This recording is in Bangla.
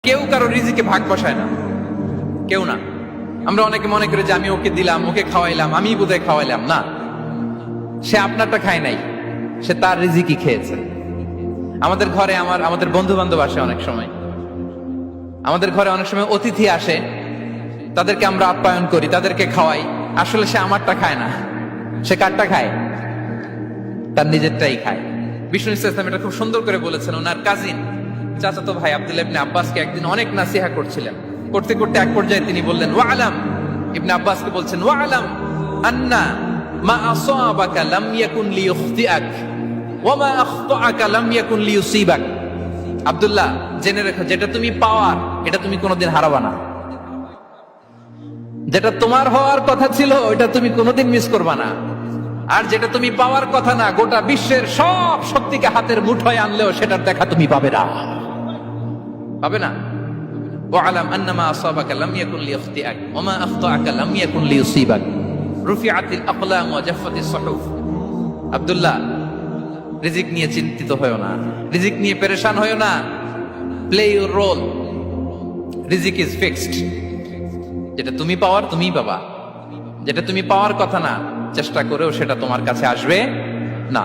কেউ কারো রিজিকে ভাগ বসায় না, কেউ না। আমরা অনেকে মনে করি যে আমি ওকে দিলাম, ওকে খাওয়াইলাম, আমি বোধহয় খাওয়াইলাম। না, সে আপনারটা খায় নাই, সে তার রিজিকই খেয়েছে। আমাদের ঘরে আমাদের বন্ধু বান্ধব আসে অনেক সময়, আমাদের ঘরে অনেক সময় অতিথি আসে, তাদেরকে আমরা আপ্যায়ন করি, তাদেরকে খাওয়াই। আসলে সে আমারটা খায় না, সে কারটা খায়? তার নিজেরটাই খায়। বিষ্ণু ইসলাম এটা খুব সুন্দর করে বলেছেন। ওনার কাজিন চাচাতো ভাই আব্দুল্লাহ ইবনে আব্বাসকে একদিন অনেক নাসিহা করছিলেন। করতে করতে এক পর্যায়ে তিনি বললেন, ওয়ালাম, ইবনে আব্বাসকে বলছেন, ওয়ালাম আন্না মা আসাবাকা লাম ইয়াকুন লিইখতিআক ওয়া মা আখতাআকা লাম ইয়াকুন লিইউসিবাক। আব্দুল্লাহ, জেনে রেখো, যেটা তুমি পাওয়ার এটা তুমি কোনোদিন হারাবা না। যেটা তোমার হওয়ার কথা ছিল ওইটা তুমি কোনোদিন মিস করবা না। আর যেটা তুমি পাওয়ার কথা না, গোটা বিশ্বের সব শক্তিকে হাতের মুঠোয় আনলেও সেটার দেখা তুমি পাবে না, পাবে না। ওয়ালাম আন্নামা আসাবাকা লাম ইয়াকুন লিইখতিআক ওয়া মা আখতাআকা লাম ইয়াকুন লিইউসিবাক রুফিআতিল আকলাম ওয়া জাফফাতিস সুহুফ। আব্দুল্লাহ, রিজিক নিয়ে চিন্তিত হয়ো না, রিজিক নিয়ে পেরেশান হয়ো না। প্লে ইউর রোল, রিজিক ইজ ফিক্সড। যেটা তুমি পাওয়ার তুমিই পাবা, যেটা তুমি পাওয়ার কথা না চেষ্টা করেও সেটা তোমার কাছে আসবে না।